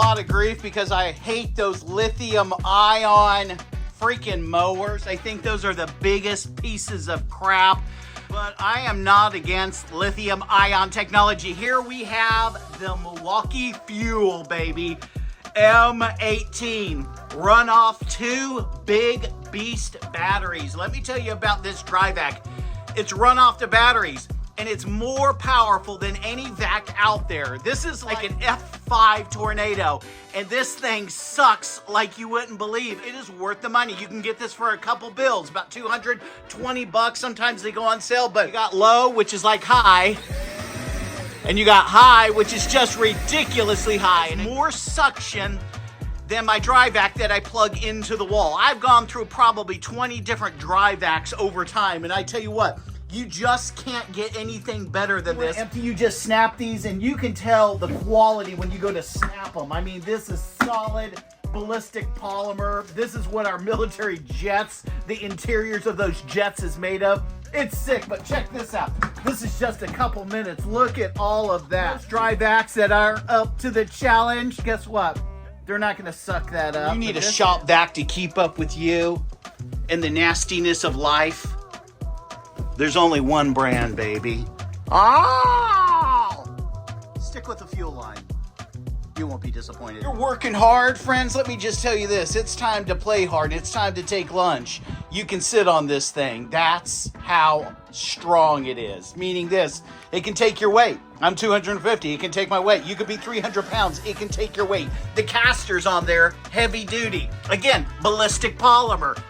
lot of grief because I hate those lithium ion freaking mowers. I think those are the biggest pieces of crap. But I am not against lithium ion technology. Here we have the Milwaukee Fuel, baby. M18. Run off 2 big beast batteries. Let me tell you about this dry vac. It's run off the batteries, and it's more powerful than any vac out there. This is like an F5 tornado, and this thing sucks like you wouldn't believe. It is worth the money. You can get this for a couple bills, about 220 bucks. Sometimes they go on sale, but you got low, which is like high, and you got high, which is just ridiculously high. And more suction than my dry vac that I plug into the wall. I've gone through probably 20 different dry vacs over time, and I tell you what, you just can't get anything better than this. After you just snap these, and you can tell the quality when you go to snap them. I mean, this is solid ballistic polymer. This is what our military jets, the interiors of those jets is made of. It's sick, but check this out. This is just a couple minutes. Look at all of that. Those dry vacs that are up to the challenge, guess what? They're not gonna suck that up. You need a shop vac to keep up with you and the nastiness of life. There's only one brand, baby. Oh! Stick with the fuel line. You won't be disappointed. You're working hard, friends. Let me just tell you this. It's time to play hard. It's time to take lunch. You can sit on this thing. That's how strong it is. Meaning this, it can take your weight. I'm 250. It can take my weight. You could be 300 pounds. It can take your weight. The casters on there, heavy duty. Again, ballistic polymer.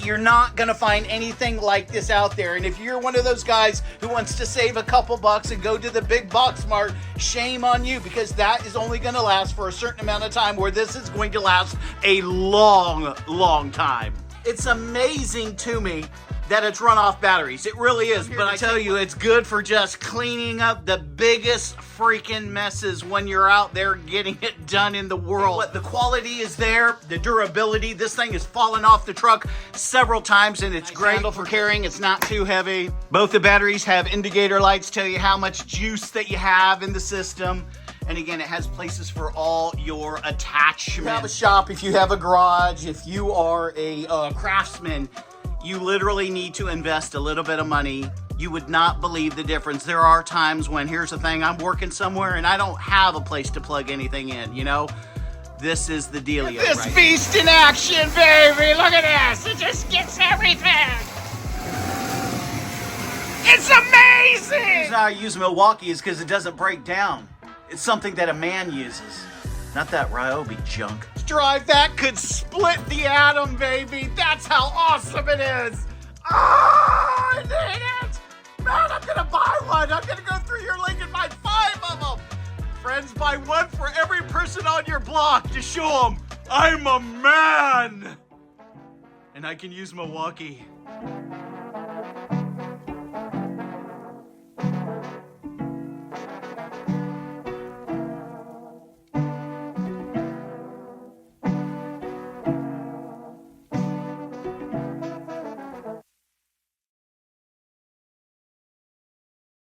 You're not gonna find anything like this out there. And if you're one of those guys who wants to save a couple bucks and go to the big box mart, shame on you, because that is only gonna last for a certain amount of time, where this is going to last a long, long time. It's amazing to me that it's run off batteries. It really is. But I tell you, it's good for just cleaning up the biggest freaking messes when you're out there getting it done in the world. But the quality is there, the durability. This thing has fallen off the truck several times, and it's great for carrying. It's not too heavy. Both the batteries have indicator lights, tell you how much juice that you have in the system. And again, it has places for all your attachments. If you have a shop, if you have a garage, if you are a craftsman, you literally need to invest a little bit of money. You would not believe the difference. There are times when, here's the thing, I'm working somewhere and I don't have a place to plug anything in, you know? This is the dealio. This right beast in action, baby! Look at this! It just gets everything! It's amazing! The reason I use Milwaukee is because it doesn't break down. It's something that a man uses, not that Ryobi junk. Drive that could split the atom, baby. That's how awesome it is. Oh, I need it. Man, I'm gonna buy one. I'm gonna go through your link and buy 5 of them. Friends, buy one for every person on your block to show them I'm a man. And I can use Milwaukee.